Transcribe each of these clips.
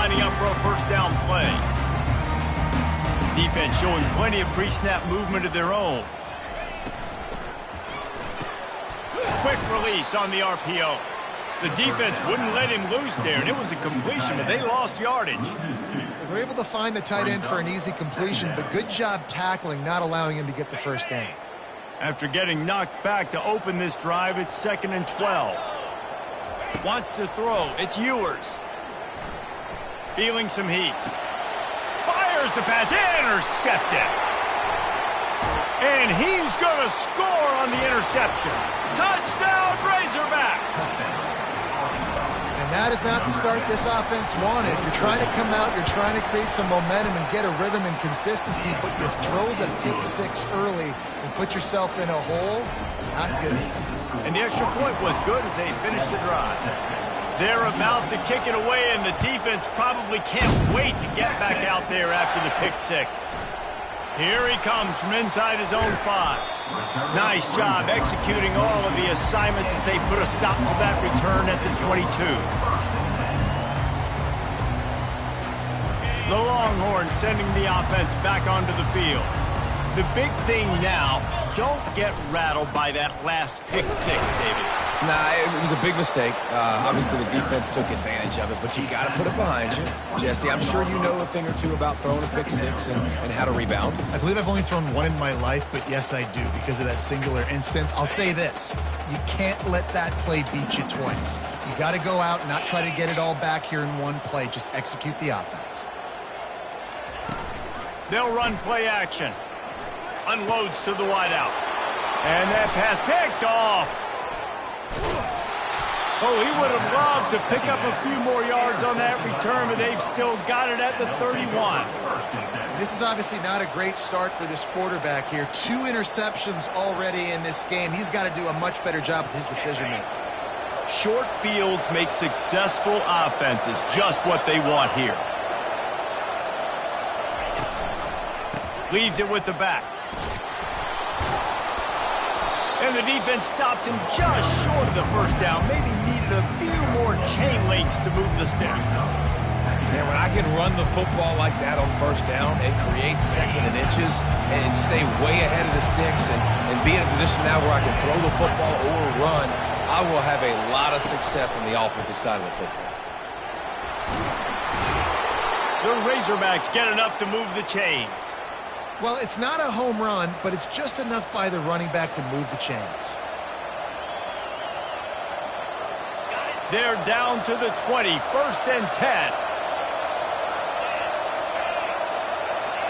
lining up for a first down play. Defense showing plenty of pre-snap movement of their own. Quick release on the RPO. The defense wouldn't let him loose there, and it was a completion, but they lost yardage. They're able to find the tight end for an easy completion, but good job tackling, not allowing him to get the first down. After getting knocked back to open this drive, it's 2nd and 12. Wants to throw. It's Ewers. Feeling some heat. Fires the pass. Intercepted. And he's going to score on the interception. Touchdown, Razorbacks. And that is not the start this offense wanted. You're trying to come out, you're trying to create some momentum and get a rhythm and consistency, but you throw the pick six early and put yourself in a hole. Not good. And the extra point was good as they finished the drive. They're about to kick it away, and the defense probably can't wait to get back out there after the pick six. Here he comes from inside his own 5. Nice job executing all of the assignments as they put a stop to that return at the 22. The Longhorns sending the offense back onto the field. The big thing now, don't get rattled by that last pick six, David. Nah, it was a big mistake. Obviously, the defense took advantage of it, but you got to put it behind you. Jesse, I'm sure you know a thing or two about throwing a pick six and how to rebound. I believe I've only thrown one in my life, but yes, I do because of that singular instance. I'll say this. You can't let that play beat you twice. You got to go out and not try to get it all back here in one play. Just execute the offense. They'll run play action. Unloads to the wideout. And that pass picked off. Oh, he would have loved to pick up a few more yards on that return, but they've still got it at the 31. This is obviously not a great start for this quarterback here. 2 interceptions already in this game. He's got to do a much better job with his decision-making. Short fields make successful offenses, just what they want here. Leaves it with the back. And the defense stops him just short of the first down. Maybe needed a few more chain links to move the sticks. Man, when I can run the football like that on first down, it creates 2nd and inches and stay way ahead of the sticks and be in a position now where I can throw the football or run, I will have a lot of success on the offensive side of the football. The Razorbacks get enough to move the chains. Well, it's not a home run, but it's just enough by the running back to move the chains. They're down to the 20, 1st and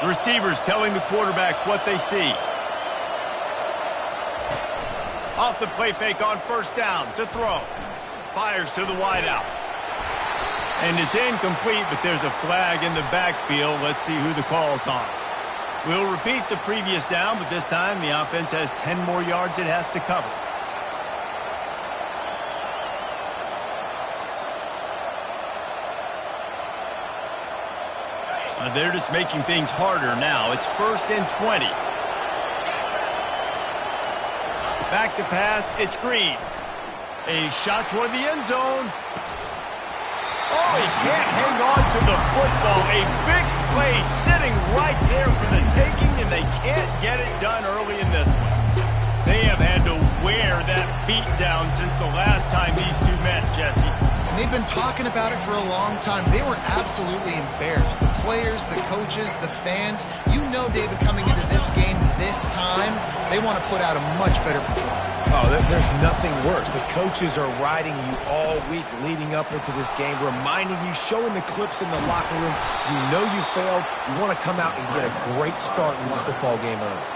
10. Receivers telling the quarterback what they see. Off the play fake on first down to throw. Fires to the wideout. And it's incomplete, but there's a flag in the backfield. Let's see who the call's on. We'll repeat the previous down, but this time the offense has 10 more yards it has to cover. They're just making things harder now. It's 1st and 20. Back to pass. It's Green. A shot toward the end zone. Oh, he can't hang on to the football. A big play sitting right there for the taking, and they can't get it done early in this one. They have had to wear that beat down since the last time these two met, Jesse. And they've been talking about it for a long time. They were absolutely embarrassed. The players, the coaches, the fans. You know, David, coming into this game this time, they want to put out a much better performance. Oh, there's nothing worse. The coaches are riding you all week leading up into this game, reminding you, showing the clips in the locker room. You know you failed. You want to come out and get a great start in this football game early.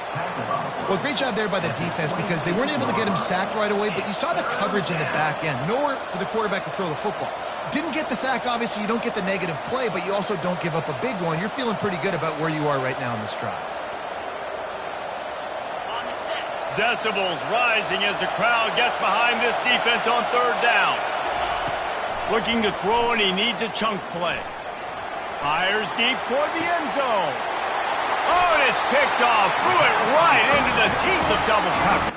Well, great job there by the defense because they weren't able to get him sacked right away, but you saw the coverage in the back end. Nowhere for the quarterback to throw the football. Didn't get the sack, obviously. You don't get the negative play, but you also don't give up a big one. You're feeling pretty good about where you are right now in this drive. Decibels rising as the crowd gets behind this defense on 3rd down. Looking to throw, and he needs a chunk play. Fires deep toward the end zone. Oh, and it's picked off. Threw it right into the teeth of double coverage.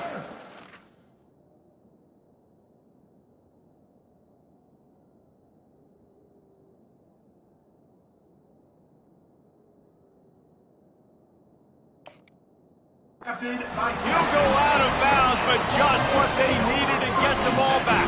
He'll go out of bounds, but just what they needed to get the ball back.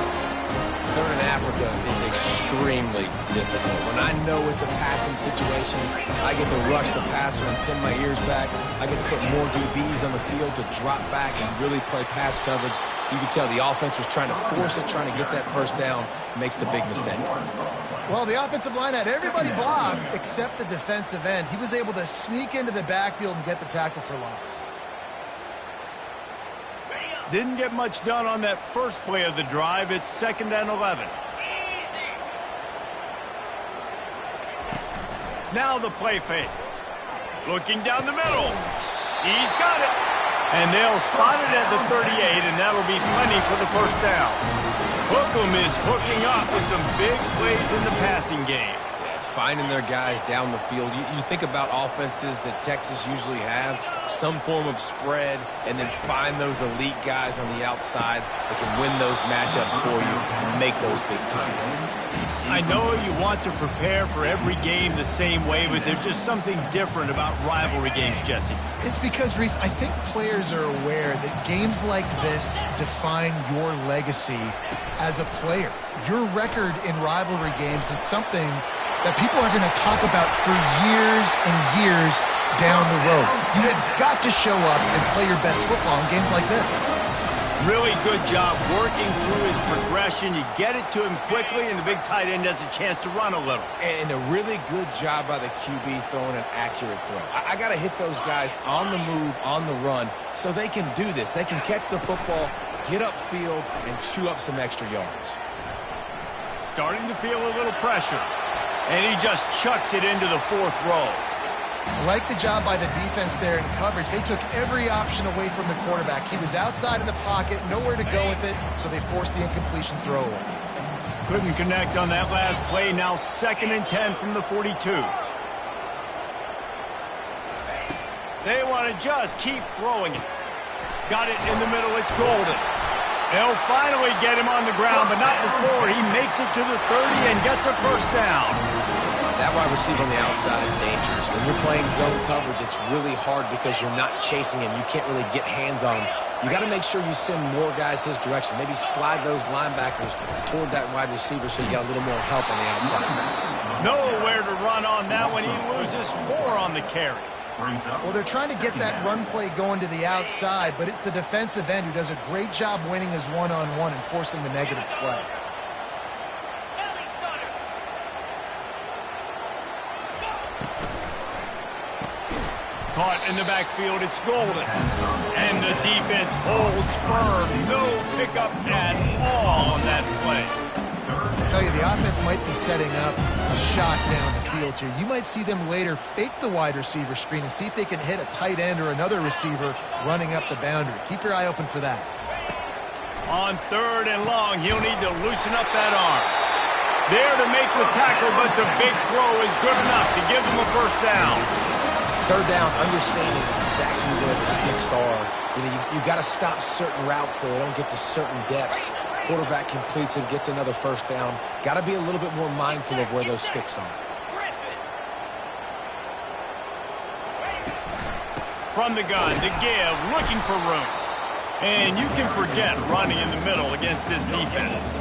Third in Africa is extremely difficult. When I know it's a passing situation, I get to rush the passer and pin my ears back. I get to put more DBs on the field to drop back and really play pass coverage. You can tell the offense was trying to force it, trying to get that first down, makes the big mistake. Well, the offensive line had everybody blocked except the defensive end. He was able to sneak into the backfield and get the tackle for loss. Didn't get much done on that first play of the drive. It's 2nd and 11. Now the play fake. Looking down the middle. He's got it. And they'll spot it at the 38, and that'll be plenty for the first down. Hookem is hooking up with some big plays in the passing game. Finding their guys down the field. You think about offenses that Texas usually have, some form of spread, and then find those elite guys on the outside that can win those matchups for you and make those big plays. I know you want to prepare for every game the same way, but there's just something different about rivalry games, Jesse. It's because, Reese, I think players are aware that games like this define your legacy as a player. Your record in rivalry games is something that people are going to talk about for years and years down the road. You have got to show up and play your best football in games like this. Really good job working through his progression. You get it to him quickly, and the big tight end has a chance to run a little. And a really good job by the QB throwing an accurate throw. I got to hit those guys on the move, on the run, so they can do this. They can catch the football, get upfield, and chew up some extra yards. Starting to feel a little pressure. And he just chucks it into the 4th row. I like the job by the defense there in coverage. They took every option away from the quarterback. He was outside of the pocket, nowhere to go with it, so they forced the incompletion throw away. Couldn't connect on that last play. Now 2nd and 10 from the 42. They want to just keep throwing it. Got it in the middle. It's Golden. They'll finally get him on the ground, but not before he makes it to the 30 and gets a first down. That wide receiver on the outside is dangerous. When you're playing zone coverage, it's really hard because you're not chasing him. You can't really get hands on him. You got to make sure you send more guys his direction. Maybe slide those linebackers toward that wide receiver so you got a little more help on the outside. Nowhere to run on that one. He loses 4 on the carry. Well, they're trying to get that run play going to the outside, but it's the defensive end who does a great job winning his one-on-one and forcing the negative play. Caught in the backfield, it's Golden. And the defense holds firm. No pickup at all on that play. I tell you, the offense might be setting up a shot down the field here. You might see them later fake the wide receiver screen and see if they can hit a tight end or another receiver running up the boundary. Keep your eye open for that. On 3rd and long, he'll need to loosen up that arm. There to make the tackle, but the big throw is good enough to give them a first down. 3rd down, understanding exactly where the sticks are. You got to stop certain routes so they don't get to certain depths. Quarterback completes it, gets another first down. Got to be a little bit more mindful of where those sticks are. From the gun to give, looking for room. And you can forget running in the middle against this defense.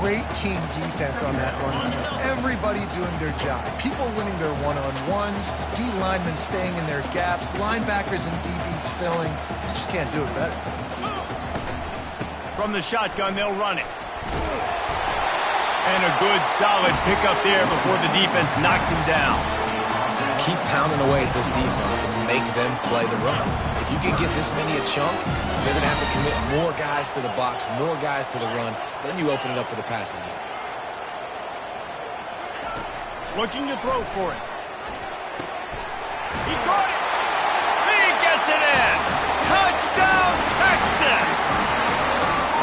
Great team defense on that one. Everybody doing their job. People winning their one-on-ones, D linemen staying in their gaps, linebackers and DBs filling. You just can't do it better. From the shotgun, they'll run it. And a good, solid pickup there before the defense knocks him down. Keep pounding away at this defense and make them play the run. If you can get this many a chunk, they're going to have to commit more guys to the box, more guys to the run. Then you open it up for the passing game. Looking to throw for it. He caught it. He gets it in. Touchdown, Texas.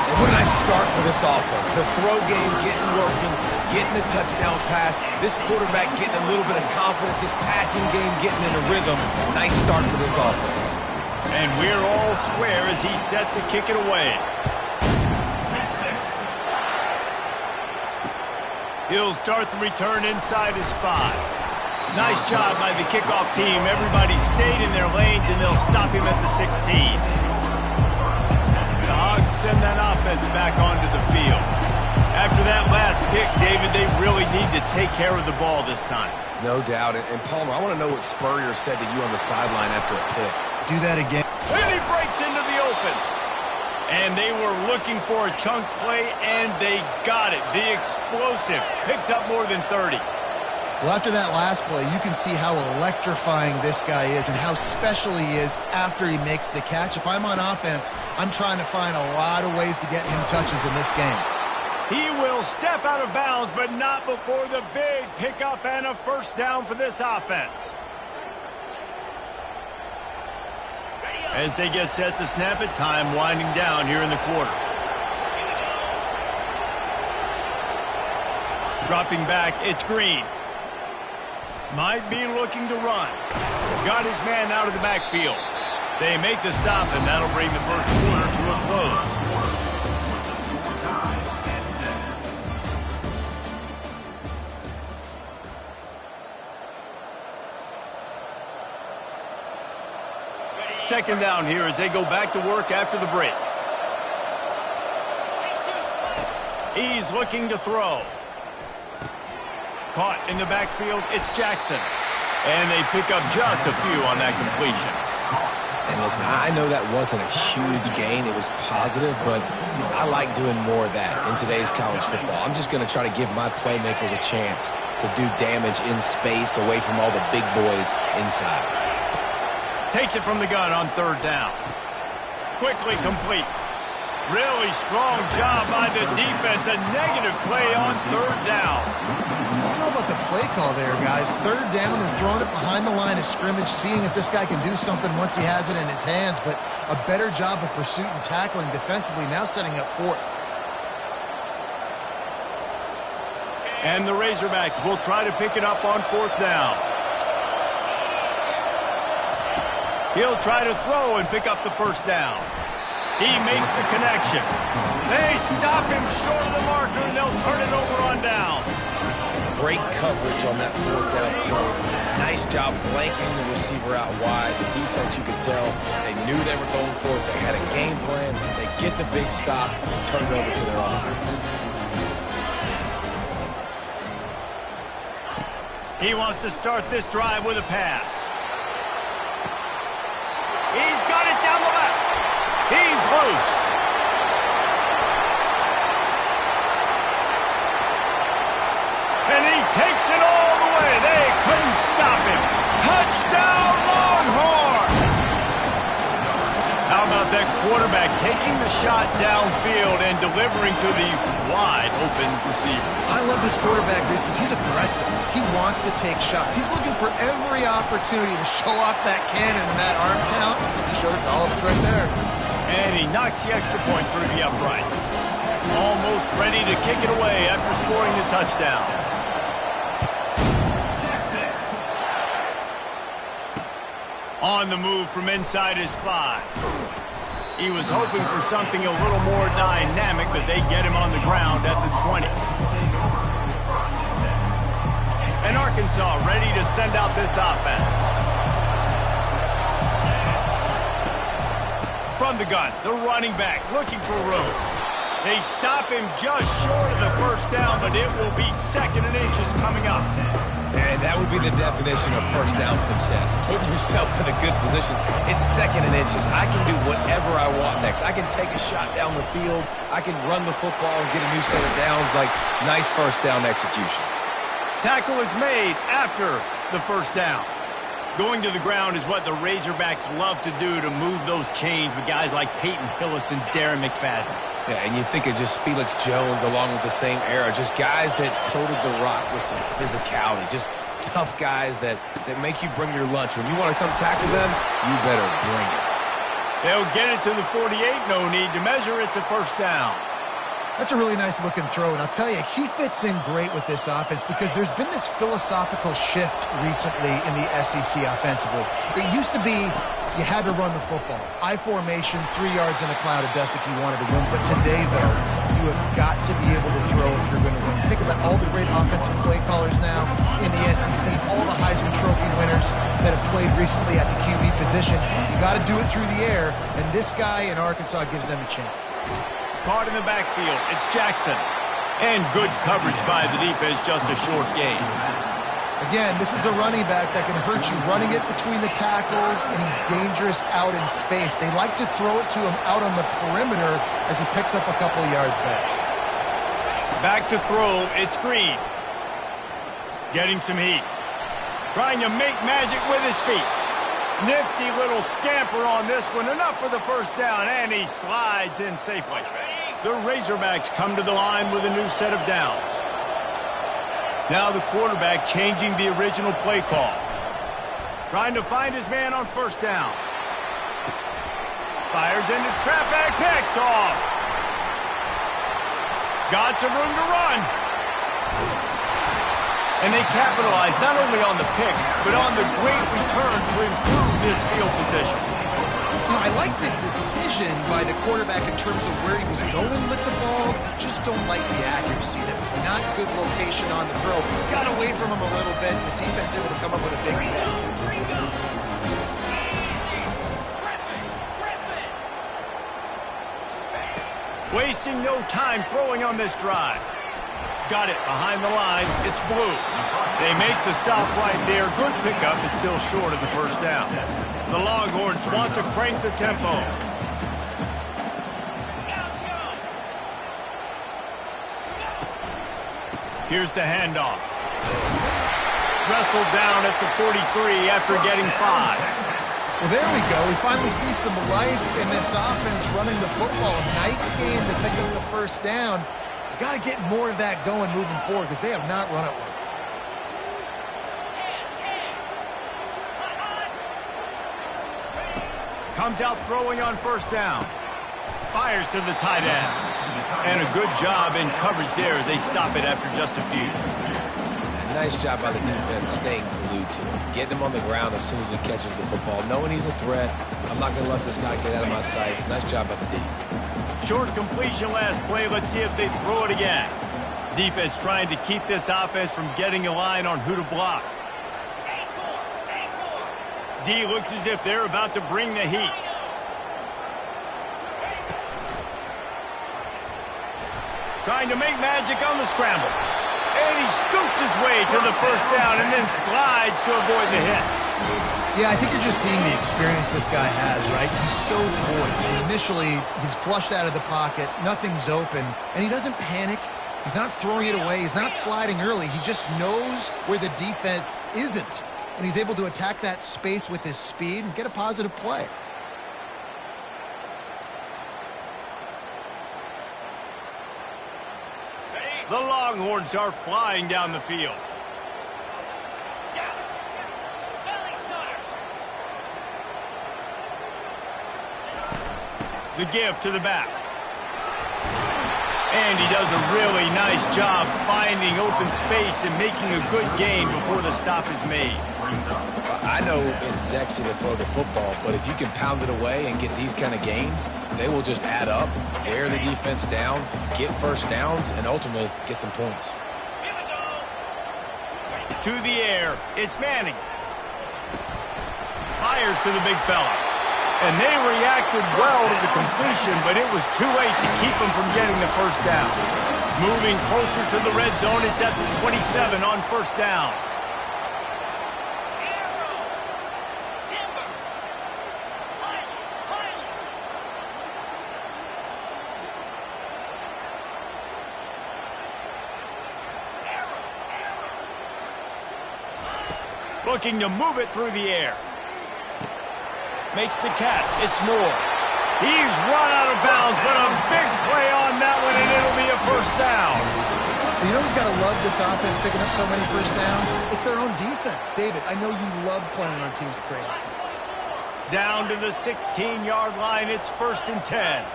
And what a nice start for this offense. The throw game getting working, getting the touchdown pass. This quarterback getting a little bit of confidence. This passing game getting in a rhythm. Nice start for this offense. And we're all square as he's set to kick it away. He'll start the return inside his 5. Nice job by the kickoff team. Everybody stayed in their lanes, and they'll stop him at the 16. The Hogs send that offense back onto the field. After that last pick, David, they really need to take care of the ball this time. No doubt. And Palmer, I want to know what Spurrier said to you on the sideline after a pick. Do that again. And he breaks into the open. And they were looking for a chunk play, and they got it. The explosive picks up more than 30. Well, after that last play, you can see how electrifying this guy is and how special he is after he makes the catch. If I'm on offense, I'm trying to find a lot of ways to get him touches in this game. He will step out of bounds, but not before the big pickup and a first down for this offense. As they get set to snap it, time winding down here in the quarter. Dropping back, it's Green. Might be looking to run. Got his man out of the backfield. They make the stop, and that'll bring the first quarter to a close. Second down here as they go back to work after the break. He's looking to throw. Caught in the backfield, it's Jackson. And they pick up just a few on that completion. And listen, I know that wasn't a huge gain. It was positive, but I like doing more of that in today's college football. I'm just going to try to give my playmakers a chance to do damage in space away from all the big boys inside. Takes it from the gun on third down. Quickly complete. Really strong job by the defense. A negative play on third down. I don't know about the play call there, guys. Third down, they're throwing it behind the line of scrimmage, seeing if this guy can do something once he has it in his hands, but a better job of pursuit and tackling defensively, now setting up fourth. And the Razorbacks will try to pick it up on fourth down. He'll try to throw and pick up the first down. He makes the connection. They stop him short of the marker, and they'll turn it over on down. Great coverage on that fourth down play. Nice job blanking the receiver out wide. The defense, you could tell, they knew they were going for it. They had a game plan. They get the big stop and turn it over to their offense. He wants to start this drive with a pass. He's got it down the left. He's loose. And he takes it all the way. They couldn't stop him. Touchdown, Longhorn! How about that quarterback taking the shot downfield and delivering to the wide-open receiver? I love this quarterback, Reese, because he's aggressive. He wants to take shots. He's looking for every opportunity to show off that cannon and that arm talent. He showed it to all of us right there. And he knocks the extra point through the uprights. Almost ready to kick it away after scoring the touchdown. On the move from inside his 5. He was hoping for something a little more dynamic, but they get him on the ground at the 20. And Arkansas ready to send out this offense. From the gun, the running back looking for room. They stop him just short of the first down, but it will be second and inches coming up. And that would be the definition of first down success. Putting yourself in a good position. It's second and inches. I can do whatever I want next. I can take a shot down the field. I can run the football and get a new set of downs. Like, nice first down execution. Tackle is made after the first down. Going to the ground is what the Razorbacks love to do to move those chains with guys like Peyton Hillis and Darren McFadden. Yeah, and you think of just Felix Jones along with the same era. Just guys that toted the rock with some physicality. Just tough guys that make you bring your lunch. When you want to come tackle them, you better bring it. They'll get it to the 48. No need to measure. It's a first down. That's a really nice looking throw, and I'll tell you, he fits in great with this offense because there's been this philosophical shift recently in the SEC offensively. It used to be you had to run the football. I formation, 3 yards in a cloud of dust if you wanted to win. But today, though, you you have got to be able to throw if you're going to win. Think about all the great offensive play callers now in the SEC, all the Heisman Trophy winners that have played recently at the QB position. You got to do it through the air, and this guy in Arkansas gives them a chance. Caught in the backfield, it's Jackson. And good coverage by the defense, just a short gain. Again, this is a running back that can hurt you running it between the tackles, and he's dangerous out in space. They like to throw it to him out on the perimeter as he picks up a couple of yards there. Back to throw, it's Green. Getting some heat. Trying to make magic with his feet. Nifty little scamper on this one. Enough for the first down, and he slides in safely. The Razorbacks come to the line with a new set of downs. Now the quarterback changing the original play call. Trying to find his man on first down. Fires into traffic, picked off. Got some room to run. And they capitalize not only on the pick, but on the great return to improve this field position. I like the decision by the quarterback in terms of where he was going with the ball. Just don't like the accuracy. That was not good location on the throw. Got away from him a little bit. The defense able to come up with a big play. Wasting no time throwing on this drive. Got it behind the line. It's Blue. They make the stop right there. Good pickup. It's still short of the first down. The Longhorns want to crank the tempo. Here's the handoff. Wrestled down at the 43 after getting 5. Well, there we go. We finally see some life in this offense running the football. Nice game to pick up the first down. Got to get more of that going moving forward because they have not run it well. Comes out throwing on first down. Fires to the tight end. And a good job in coverage there as they stop it after just a few. Nice job by the defense staying glued to him. Getting him on the ground as soon as he catches the football. Knowing he's a threat. I'm not going to let this guy get out of my sights. Nice job by the D. Short completion last play. Let's see if they throw it again. Defense trying to keep this offense from getting a line on who to block. D looks as if they're about to bring the heat. Trying to make magic on the scramble. And he scoots his way to the first down and then slides to avoid the hit. Yeah, I think you're just seeing the experience this guy has, right? He's so poised. Initially, he's flushed out of the pocket. Nothing's open. And he doesn't panic. He's not throwing it away. He's not sliding early. He just knows where the defense isn't. And he's able to attack that space with his speed and get a positive play. The Longhorns are flying down the field. The give to the back. And he does a really nice job finding open space and making a good gain before the stop is made. I know it's sexy to throw the football, but if you can pound it away and get these kind of gains, they will just add up, wear the defense down, get first downs, and ultimately get some points. To the air, it's Manning. Fires to the big fella. And they reacted well to the completion, but it was too late to keep them from getting the first down. Moving closer to the red zone, it's at the 27 on first down. Looking to move it through the air. Makes the catch. It's Moore. He's run out of bounds, but a big play on that one, and it'll be a first down. You know who's got to love this offense picking up so many first downs? It's their own defense. David, I know you love playing on teams with great offenses. Down to the 16-yard line. It's 1st and 10.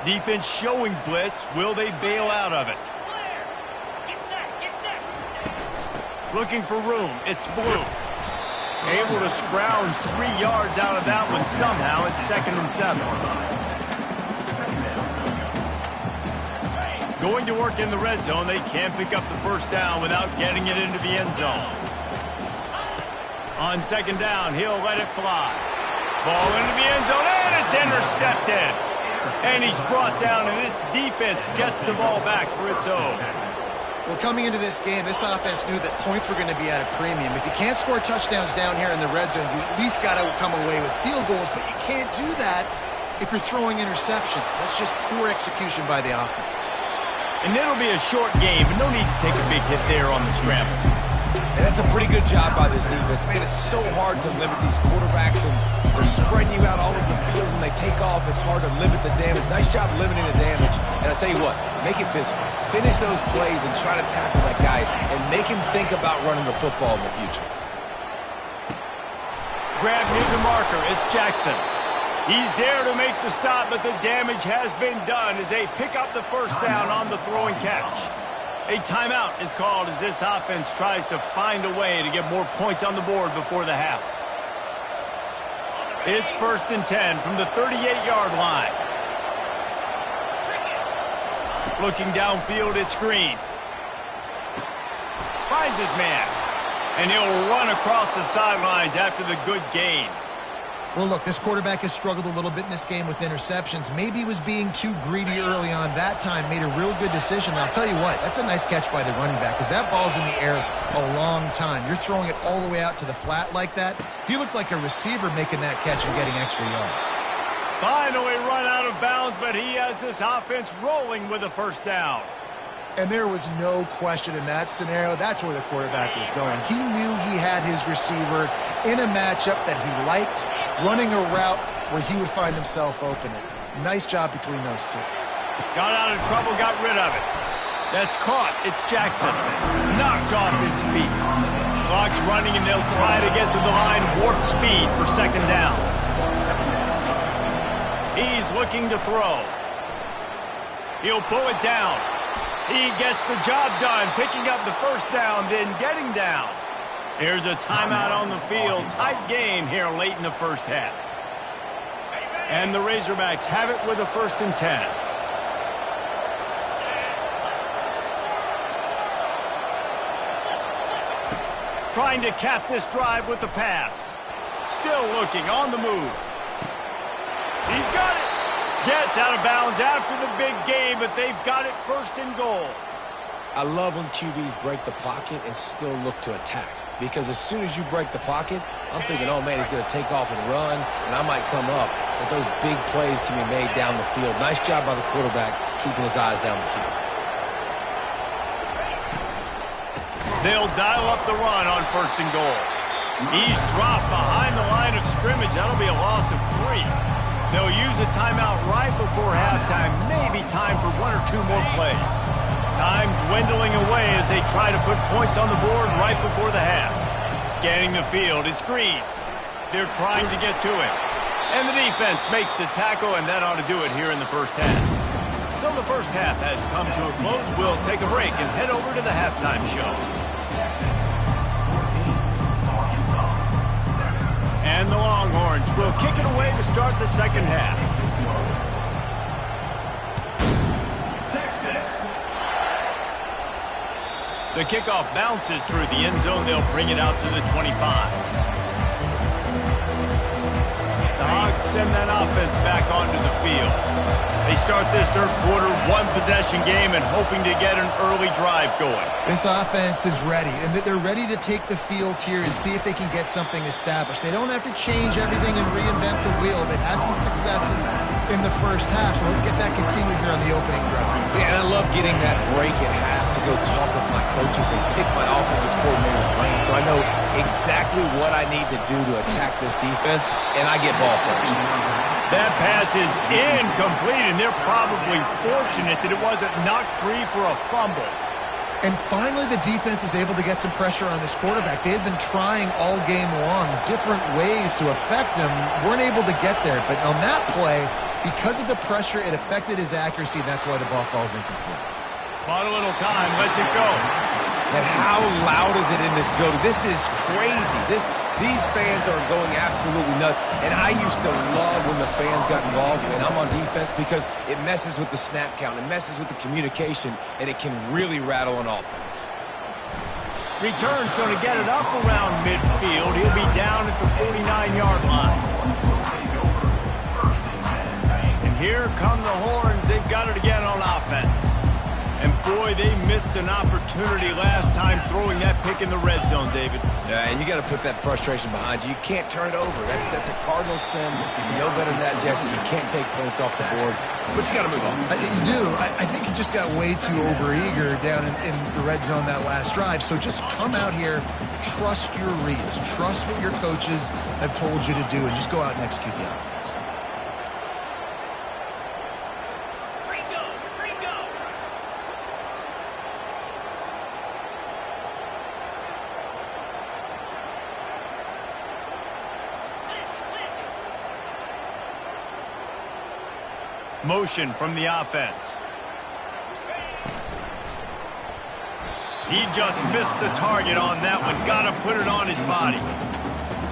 Defense showing blitz. Will they bail out of it? Looking for room. It's Blue. Able to scrounge 3 yards out of that one somehow. It's 2nd and 7. Going to work in the red zone, they can't pick up the first down without getting it into the end zone. On second down, he'll let it fly. Ball into the end zone, and it's intercepted. And he's brought down, and this defense gets the ball back for its own. Well, coming into this game, this offense knew that points were going to be at a premium. If you can't score touchdowns down here in the red zone, you at least got to come away with field goals, but you can't do that if you're throwing interceptions. That's just poor execution by the offense. And it'll be a short game, but no need to take a big hit there on the scramble. And that's a pretty good job by this defense. Man, it's so hard to limit these quarterbacks, and they're spreading you out all over the field. When they take off, it's hard to limit the damage. Nice job limiting the damage. And I'll tell you what, make it physical. Finish those plays and try to tackle that guy and make him think about running the football in the future. Grab near the marker. It's Jackson. He's there to make the stop, but the damage has been done as they pick up the first down on the throwing catch. A timeout is called as this offense tries to find a way to get more points on the board before the half. It's 1st and 10 from the 38-yard line. Looking downfield, it's Green. Finds his man. And he'll run across the sidelines after the good gain. Well, look, this quarterback has struggled a little bit in this game with interceptions. Maybe he was being too greedy early on that time, made a real good decision. And I'll tell you what, that's a nice catch by the running back because that ball's in the air a long time. You're throwing it all the way out to the flat like that. He looked like a receiver making that catch and getting extra yards. Finally run out of bounds, but he has this offense rolling with a first down. And there was no question in that scenario. That's where the quarterback was going. He knew he had his receiver in a matchup that he liked, running a route where he would find himself open. Nice job between those two. Got out of trouble, got rid of it. That's caught. It's Jackson. Knocked off his feet. Clock's running, and they'll try to get to the line. Warp speed for second down. He's looking to throw. He'll pull it down. He gets the job done, picking up the first down, then getting down. There's a timeout on the field. Tight game here late in the first half. And the Razorbacks have it with a 1st and 10. Trying to cap this drive with the pass. Still looking on the move. He's got it. Gets out of bounds after the big game, but they've got it 1st and goal. I love when QBs break the pocket and still look to attack. Because as soon as you break the pocket, I'm thinking, oh, man, he's going to take off and run, and I might come up. But those big plays can be made down the field. Nice job by the quarterback keeping his eyes down the field. They'll dial up the run on 1st and goal. He's dropped behind the line of scrimmage. That'll be a loss of 3. They'll use a timeout right before halftime. Maybe time for 1 or 2 more plays. Time dwindling away as they try to put points on the board right before the half. Scanning the field, it's Green. They're trying to get to it. And the defense makes the tackle, and that ought to do it here in the first half. So the first half has come to a close. We'll take a break and head over to the halftime show. And the Longhorns will kick it away to start the second half. The kickoff bounces through the end zone. They'll bring it out to the 25. The Hogs send that offense back onto the field. They start this third quarter, 1-possession game, and hoping to get an early drive going. This offense is ready, and they're ready to take the field here and see if they can get something established. They don't have to change everything and reinvent the wheel. They've had some successes in the first half, so let's get that continued here on the opening drive. Yeah, and I love getting that break at half to go talk with my coaches and pick my offensive coordinator's brain so I know exactly what I need to do to attack this defense, and I get ball first. That pass is incomplete, and they're probably fortunate that it wasn't knocked free for a fumble. And finally, the defense is able to get some pressure on this quarterback. They had been trying all game long different ways to affect him, weren't able to get there. But on that play, because of the pressure, it affected his accuracy, and that's why the ball falls incomplete. Bought a little time, lets it go. And how loud is it in this building? This is crazy. These fans are going absolutely nuts. And I used to love when the fans got involved when I'm on defense because it messes with the snap count. It messes with the communication, and it can really rattle an offense. Return's going to get it up around midfield. He'll be down at the 49-yard line. And here come the horns. They've got it again on offense. And boy, they missed an opportunity last time throwing that pick in the red zone, David. Yeah, and you got to put that frustration behind you. You can't turn it over. That's a Cardinal sin. You know better than that, Jesse. You can't take points off the board, but you got to move on. You do. I think he just got way too overeager down in the red zone that last drive. So just come out here, trust your reads, trust what your coaches have told you to do, and just go out and execute the offense. Motion from the offense. He just missed the target on that one. Got to put it on his body.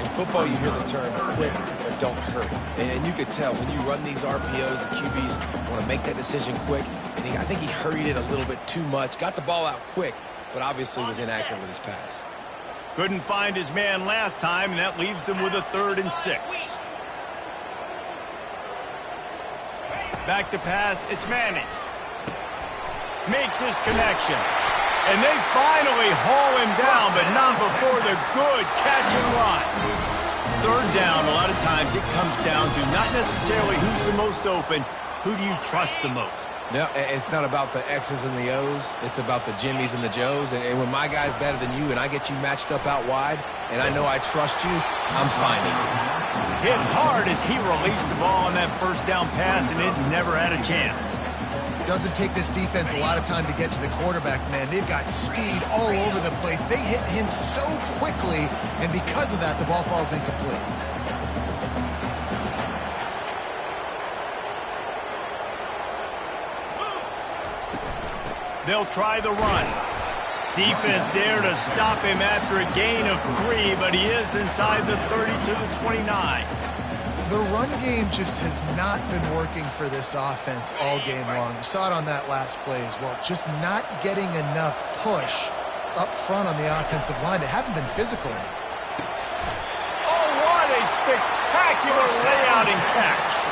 In football, you hear the term quick or don't hurry. And you could tell when you run these RPOs, the QBs want to make that decision quick. And I think he hurried it a little bit too much. Got the ball out quick, but obviously was inaccurate with his pass. Couldn't find his man last time, and that leaves him with a 3rd and 6. Back to pass, it's Manning. Makes his connection. And they finally haul him down, but not before the good catch and run. 3rd down, a lot of times it comes down to not necessarily who's the most open, who do you trust the most? No, it's not about the X's and the O's. It's about the Jimmys and the Joes. And when my guy's better than you and I get you matched up out wide and I know I trust you, I'm finding you. Hit hard as he released the ball on that 1st down pass, and it never had a chance. Doesn't take this defense a lot of time to get to the quarterback, man. They've got speed all over the place. They hit him so quickly, and because of that, the ball falls incomplete. They'll try the run. Defense there to stop him after a gain of 3, but he is inside the 30 to the 29. The run game just has not been working for this offense all game long. You saw it on that last play as well. Just not getting enough push up front on the offensive line. They haven't been physical enough. Oh, what a spectacular layout and catch.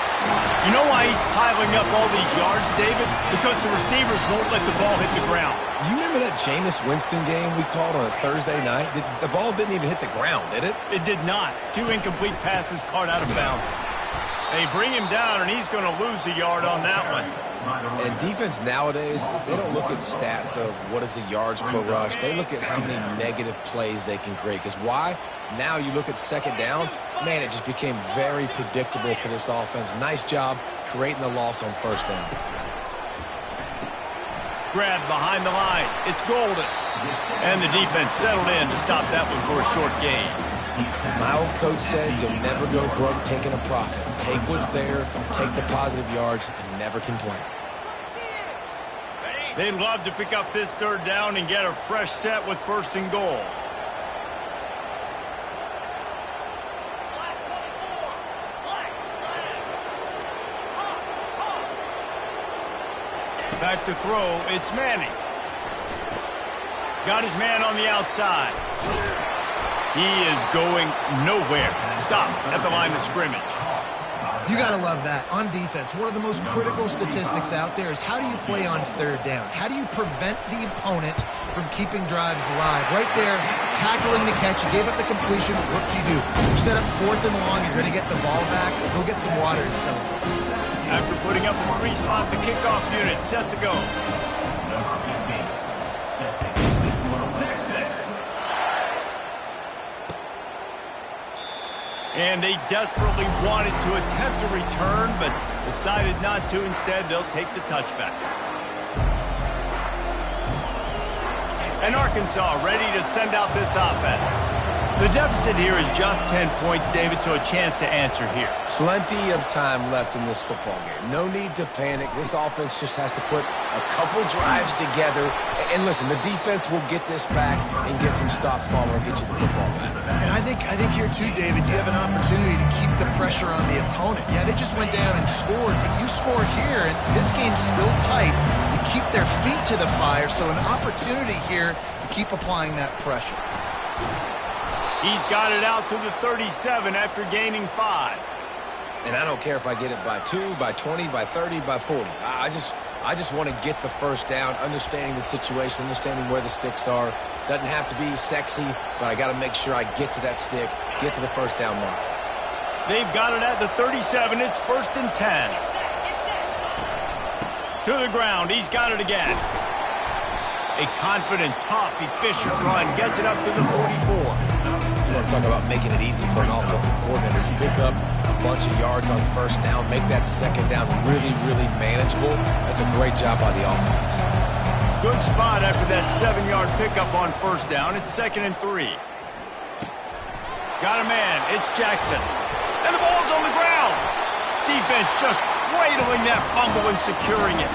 You know why he's piling up all these yards, David? Because the receivers won't let the ball hit the ground. You remember that Jameis Winston game we called on a Thursday night? The ball didn't even hit the ground, did it? It did not. 2 incomplete passes caught out of bounds. They bring him down, and he's going to lose a yard on that one. And defense nowadays, they don't look at stats of what is the yards per rush. They look at how many negative plays they can create. Because why? Now you look at 2nd down, man, it just became very predictable for this offense. Nice job creating the loss on 1st down. Grab behind the line. It's Golden. And the defense settled in to stop that one for a short gain. My old coach said you'll never go broke taking a profit. Take what's there, take the positive yards, and never complain. They'd love to pick up this 3rd down and get a fresh set with 1st and goal. Back to throw, it's Manning. Got his man on the outside. He is going nowhere. Stop at the line of scrimmage. You got to love that. On defense, one of the most critical statistics out there is how do you play on 3rd down? How do you prevent the opponent from keeping drives alive? Right there, tackling the catch. You gave up the completion. What do? You set up 4th and long. You're going to get the ball back. Go get some water and celebrate. After putting up a 3-spot, the kickoff unit set to go. And they desperately wanted to attempt a return, but decided not to. Instead, they'll take the touchback. And Arkansas ready to send out this offense. The deficit here is just 10 points, David, so a chance to answer here. Plenty of time left in this football game. No need to panic. This offense just has to put a couple drives together. And listen, the defense will get this back and get some stops following and get you the football back. And I think here too, David, you have an opportunity to keep the pressure on the opponent. Yeah, they just went down and scored, but you score here, and this game's still tight. You keep their feet to the fire, so an opportunity here to keep applying that pressure. He's got it out to the 37 after gaining 5. And I don't care if I get it by 2, by 20, by 30, by 40. I just want to get the first down, understanding the situation, understanding where the sticks are. Doesn't have to be sexy, but I got to make sure I get to that stick, get to the first down mark. They've got it at the 37. It's 1st and 10. To the ground. He's got it again. A confident, tough, efficient run. Gets it up to the 44. You want to talk about making it easy for an offensive coordinator. You pick up a bunch of yards on first down, make that second down really, really manageable. That's a great job by the offense. Good spot after that 7-yard pickup on first down. It's 2nd and 3. Got a man. It's Jackson. And the ball's on the ground. Defense just cradling that fumble and securing it.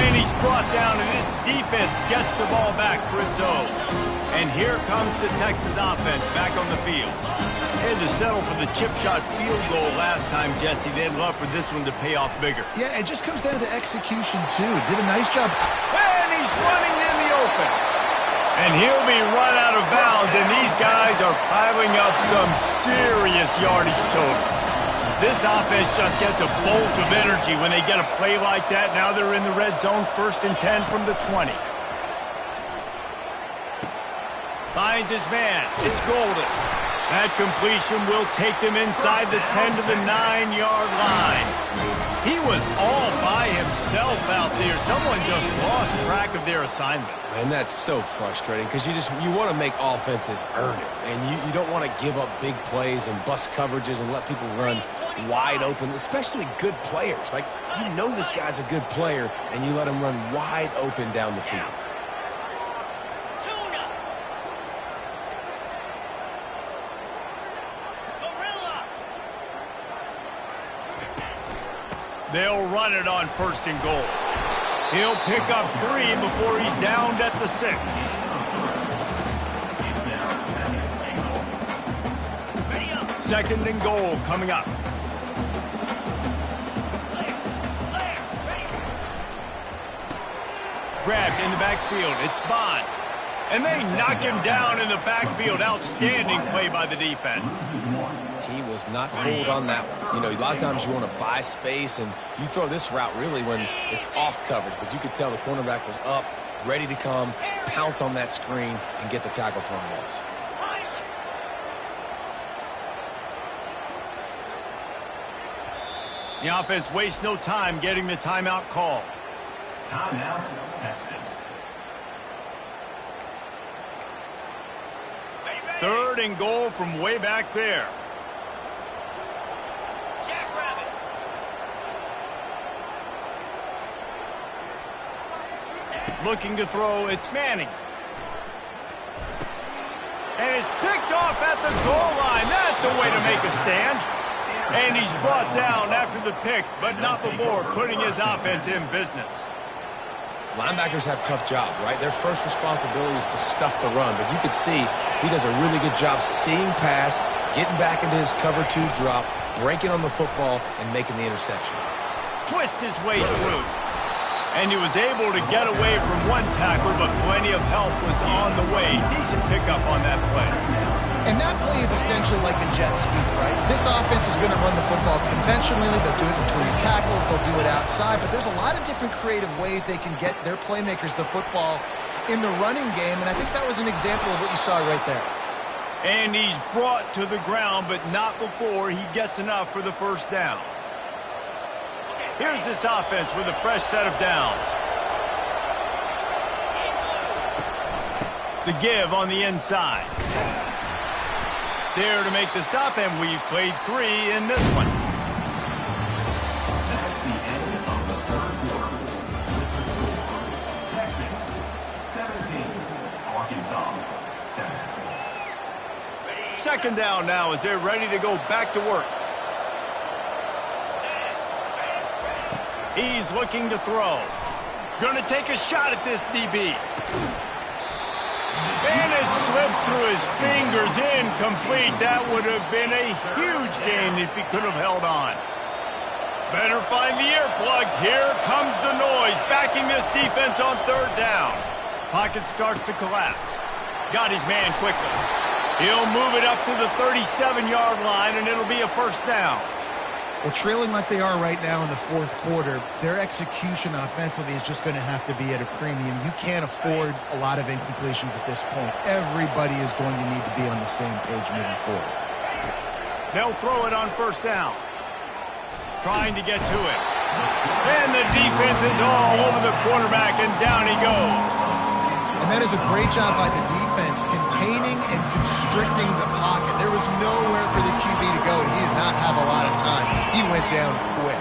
And he's brought down, and this defense gets the ball back for its own. And here comes the Texas offense back on the field. They had to settle for the chip shot field goal last time, Jesse. They'd love for this one to pay off bigger. Yeah, it just comes down to execution, too. Did a nice job. And he's running in the open. And he'll be run out of bounds, and these guys are piling up some serious yardage total. This offense just gets a bolt of energy when they get a play like that. Now they're in the red zone, 1st and 10 from the 20. Finds his man. It's Golden. That completion will take them inside the 10 to the 9-yard line. He was all by himself out there. Someone just lost track of their assignment. And that's so frustrating because you want to make offenses earn it. And you don't want to give up big plays and bust coverages and let people run wide open, especially good players. Like, you know this guy's a good player, and you let him run wide open down the field. They'll run it on 1st and goal. He'll pick up 3 before he's downed at the 6. Second and goal coming up. Grabbed in the backfield. It's Bond. And they knock him down in the backfield. Outstanding play by the defense. He was not fooled on that one. You know, a lot of times you want to buy space, and you throw this route really when it's off coverage. But you could tell the cornerback was up, ready to come, pounce on that screen, and get the tackle for a loss. The offense wastes no time getting the timeout call. Timeout, Texas. 3rd and goal from way back there. Looking to throw, it's Manning. And it's picked off at the goal line. That's a way to make a stand. And he's brought down after the pick, but not before putting his offense in business. Linebackers have tough jobs, right? Their first responsibility is to stuff the run, but you could see he does a really good job seeing pass, getting back into his cover 2 drop, breaking on the football, and making the interception. Twist his way through. And he was able to get away from one tackler, but plenty of help was on the way. Decent pickup on that play. And that play is essentially like a jet sweep, right? This offense is going to run the football conventionally. They'll do it between tackles. They'll do it outside. But there's a lot of different creative ways they can get their playmakers the football in the running game. And I think that was an example of what you saw right there. And he's brought to the ground, but not before he gets enough for the first down. Here's this offense with a fresh set of downs. The give on the inside. There to make the stop, and we've played 3 in this one. That's the end of the 3rd quarter. Texas 17, Arkansas 7. Second down now as they're ready to go back to work. He's looking to throw. Going to take a shot at this DB. And it slips through his fingers, incomplete. That would have been a huge gain if he could have held on. Better find the earplugs. Here comes the noise, backing this defense on third down. Pocket starts to collapse. Got his man quickly. He'll move it up to the 37-yard line, and it'll be a first down. Well, trailing like they are right now in the fourth quarter, their execution offensively is just going to have to be at a premium. You can't afford a lot of incompletions at this point. Everybody is going to need to be on the same page moving forward. They'll throw it on first down. Trying to get to it. And the defense is all over the quarterback, and down he goes. And that is a great job by the defense, containing and constricting the pocket. There was nowhere for the QB to go, and he did not have a lot of time. He went down quick.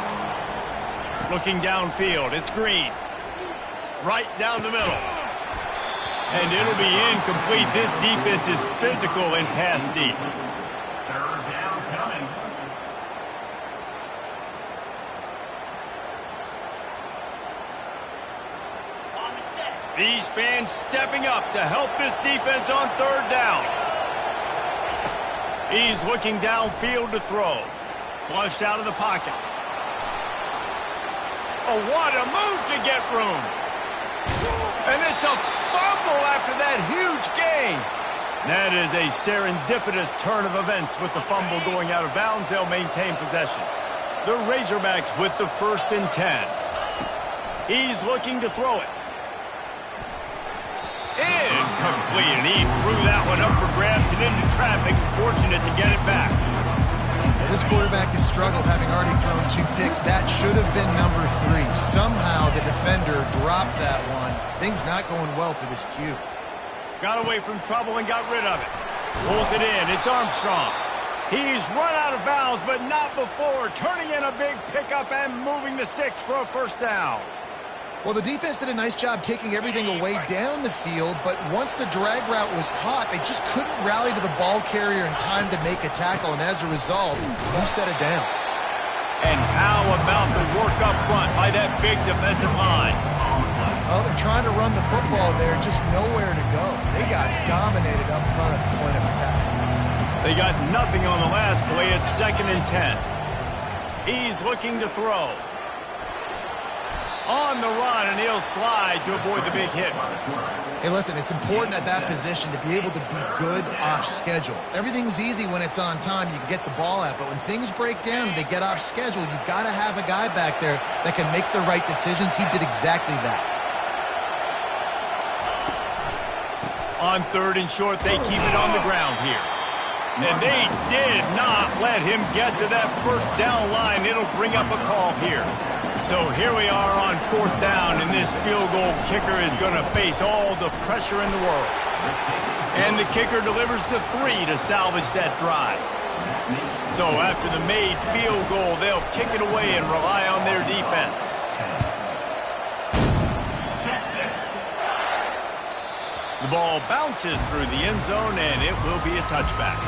Looking downfield, it's Green. Right down the middle. And it'll be incomplete. This defense is physical and pass deep. Third down coming. These fans stepping up to help this defense on third down. He's looking downfield to throw. Flushed out of the pocket. Oh, what a move to get room. And it's a fumble after that huge gain. That is a serendipitous turn of events with the fumble going out of bounds. They'll maintain possession. The Razorbacks with the 1st and 10. He's looking to throw it. Incomplete, and he threw that one up for grabs and into traffic. Fortunate to get it back. This quarterback has struggled, having already thrown 2 picks. That should have been number 3. Somehow the defender dropped that one. Things not going well for this Q. Got away from trouble and got rid of it. Pulls it in. It's Armstrong. He's run out of bounds, but not before. Turning in a big pickup and moving the sticks for a first down. Well, the defense did a nice job taking everything away down the field, but once the drag route was caught, they just couldn't rally to the ball carrier in time to make a tackle, and as a result, no set of downs. And how about the work up front by that big defensive line? Well, they're trying to run the football there, just nowhere to go. They got dominated up front at the point of attack. They got nothing on the last play. It's 2nd and 10. He's looking to throw. On the run, and he'll slide to avoid the big hit. Hey, listen, it's important at that position to be able to be good off schedule. Everything's easy when it's on time. You can get the ball out, but when things break down and they get off schedule, you've got to have a guy back there that can make the right decisions. He did exactly that. On 3rd and short, they keep it on the ground here. And they did not let him get to that first down line. It'll bring up a call here. So here we are on 4th down, and this field goal kicker is going to face all the pressure in the world. And the kicker delivers the 3 to salvage that drive. So after the made field goal, they'll kick it away and rely on their defense. The ball bounces through the end zone, and it will be a touchback.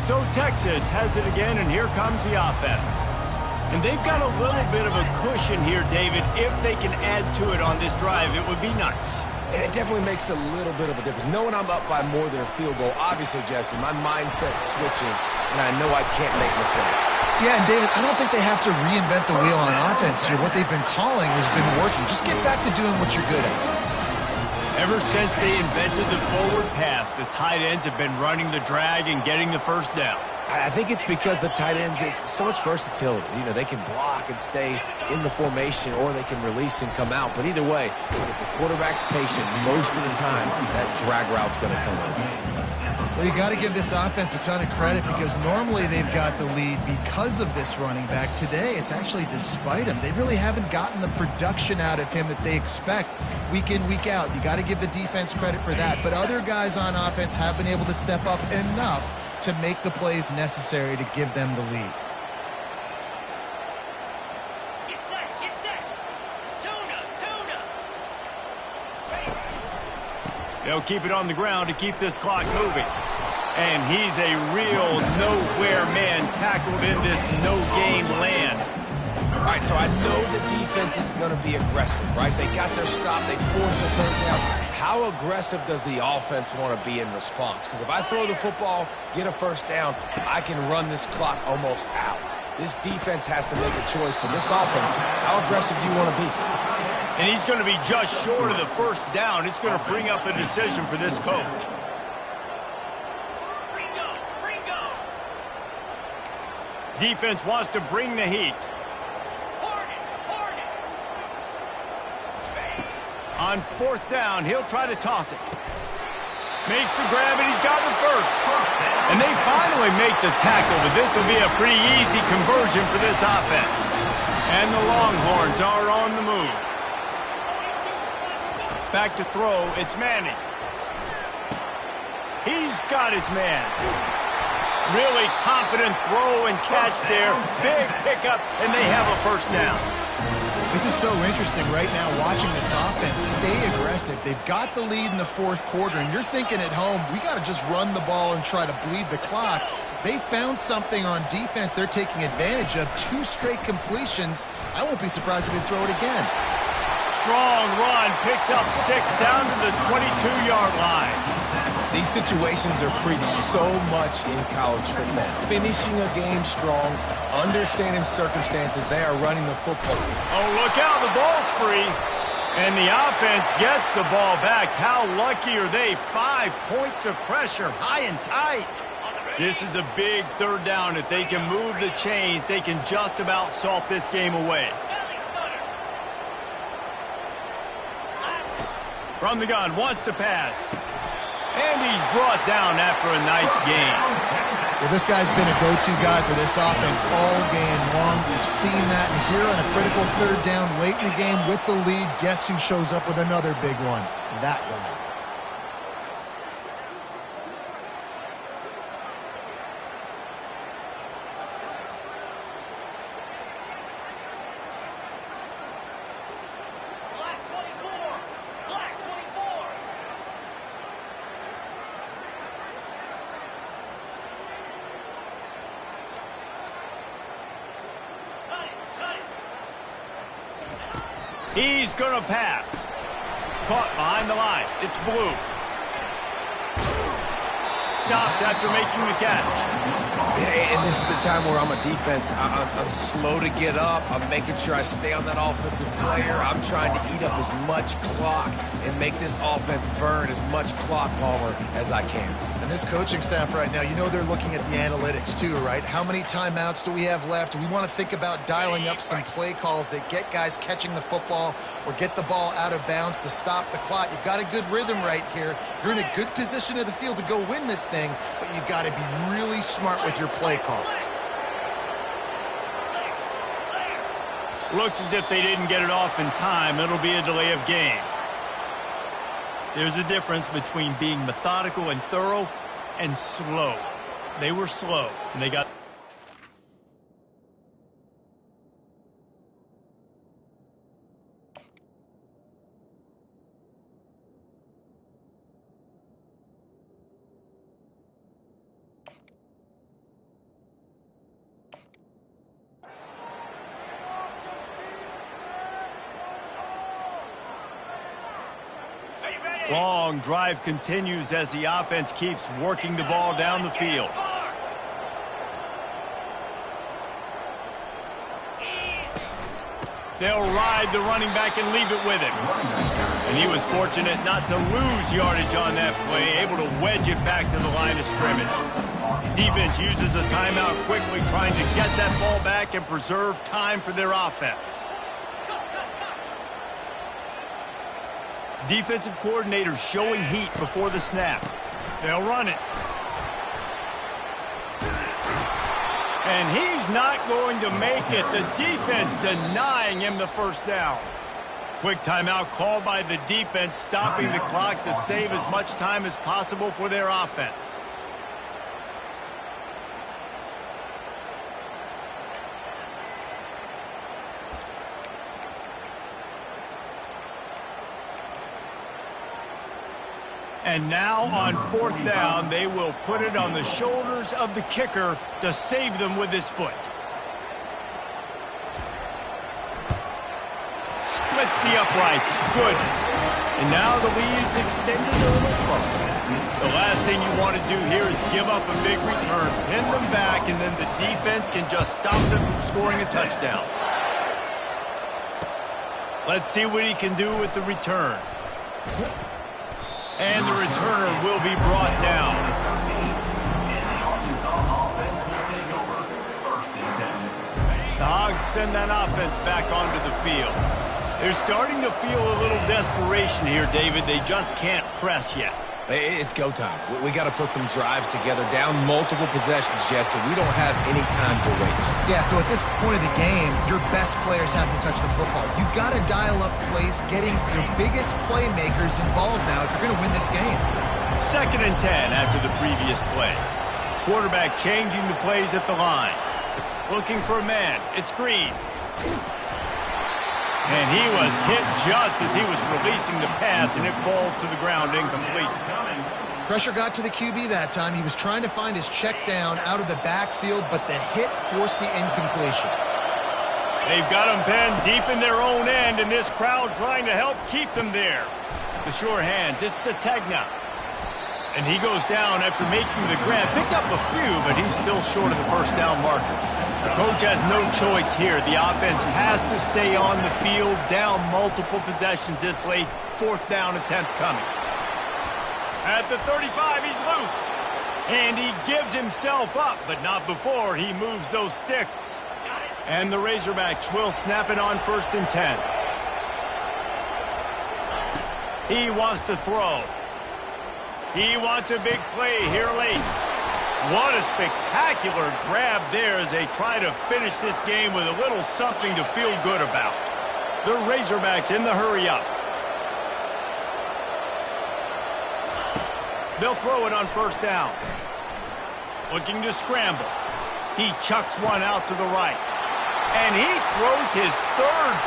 So Texas has it again, and here comes the offense. And they've got a little bit of a cushion here, David. If they can add to it on this drive, it would be nice. And it definitely makes a little bit of a difference. Knowing I'm up by more than a field goal, obviously, Jesse, my mindset switches, and I know I can't make mistakes. Yeah, and David, I don't think they have to reinvent the wheel on offense here. What they've been calling has been working. Just get back to doing what you're good at. Ever since they invented the forward pass, the tight ends have been running the drag and getting the first down. I think it's because the tight ends is so much versatility. You know, they can block and stay in the formation, or they can release and come out. But either way, if the quarterback's patient, most of the time, that drag route's going to come in. Well, you got to give this offense a ton of credit, because normally they've got the lead because of this running back. Today, it's actually despite him. They really haven't gotten the production out of him that they expect week in, week out. You got to give the defense credit for that. But other guys on offense have been able to step up enough to make the plays necessary to give them the lead. Get set, get set. Tuna, tuna. They'll keep it on the ground to keep this clock moving. And he's a real nowhere man tackled in this no-game land. All right, so I know the defense is going to be aggressive, right? They got their stop. They forced the third down. How aggressive does the offense want to be in response? Because if I throw the football, get a first down, I can run this clock almost out. This defense has to make a choice, but this offense, how aggressive do you want to be? And he's going to be just short of the first down. It's going to bring up a decision for this coach. Defense wants to bring the heat. On fourth down, he'll try to toss it. Makes the grab, and he's got the first. And they finally make the tackle, but this will be a pretty easy conversion for this offense. And the Longhorns are on the move. Back to throw, it's Manning. He's got his man. Really confident throw and catch there. Big pickup, and they have a first down. This is so interesting right now watching this offense stay aggressive. They've got the lead in the fourth quarter, and you're thinking at home, we got to just run the ball and try to bleed the clock. They found something on defense they're taking advantage of. 2 straight completions. I won't be surprised if they throw it again. Strong run, picks up 6 down to the 22-yard line. These situations are preached so much in college football. Finishing a game strong, understanding circumstances, they are running the football. Oh, look out, the ball's free. And the offense gets the ball back. How lucky are they? 5 points of pressure, high and tight. This is a big third down. If they can move the chains, they can just about salt this game away. From the gun, wants to pass. And he's brought down after a nice gain. Well, this guy's been a go-to guy for this offense all game long. We've seen that. And here on a critical third down late in the game with the lead, guess who shows up with another big one? That guy. He's going to pass. Caught behind the line. It's Blue. Stopped after making the catch. And this is the time where I'm a defense. I'm slow to get up. I'm making sure I stay on that offensive player. I'm trying to eat up as much clock and make this offense burn as much clock, Palmer, as I can. And this coaching staff right now, you know they're looking at the analytics too, right? How many timeouts do we have left? We want to think about dialing up some play calls that get guys catching the football or get the ball out of bounds to stop the clock. You've got a good rhythm right here. You're in a good position of the field to go win this thing, but you've got to be really smart with your play calls. Looks as if they didn't get it off in time. It'll be a delay of game. There's a difference between being methodical and thorough and slow. They were slow, and they got... Long drive continues as the offense keeps working the ball down the field. They'll ride the running back and leave it with him. And he was fortunate not to lose yardage on that play, able to wedge it back to the line of scrimmage. Defense uses a timeout quickly, trying to get that ball back and preserve time for their offense. Defensive coordinator showing heat before the snap. They'll run it. And he's not going to make it. The defense denying him the first down. Quick timeout called by the defense, stopping the clock to save as much time as possible for their offense. And now on 4th down, they will put it on the shoulders of the kicker to save them with his foot. Splits the uprights. Good. And now the lead's extended a little further. The last thing you want to do here is give up a big return, pin them back, and then the defense can just stop them from scoring a touchdown. Let's see what he can do with the return. And the returner will be brought down. The Hogs send that offense back onto the field. They're starting to feel a little desperation here, David. They just can't press yet. It's go time. We got to put some drives together, down multiple possessions, Jesse. We don't have any time to waste. Yeah, so at this point of the game, your best players have to touch the football. You've got to dial up plays, getting your biggest playmakers involved now if you're going to win this game. 2nd and 10 after the previous play. Quarterback changing the plays at the line. Looking for a man. It's Green. And he was hit just as he was releasing the pass, and it falls to the ground incomplete. Pressure got to the QB that time. He was trying to find his check down out of the backfield, but the hit forced the incompletion. They've got him pinned deep in their own end, and this crowd trying to help keep them there. The sure hands, it's Sategna. And he goes down after making the grab. Picked up a few, but he's still short of the 1st down marker. The coach has no choice here. The offense has to stay on the field, down multiple possessions this late. 4th down attempt coming. At the 35, he's loose. And he gives himself up, but not before he moves those sticks. And the Razorbacks will snap it on 1st and 10. He wants to throw. He wants a big play here late. What a spectacular grab there as they try to finish this game with a little something to feel good about. The Razorbacks in the hurry-up. They'll throw it on 1st down. Looking to scramble. He chucks one out to the right. And he throws his 3rd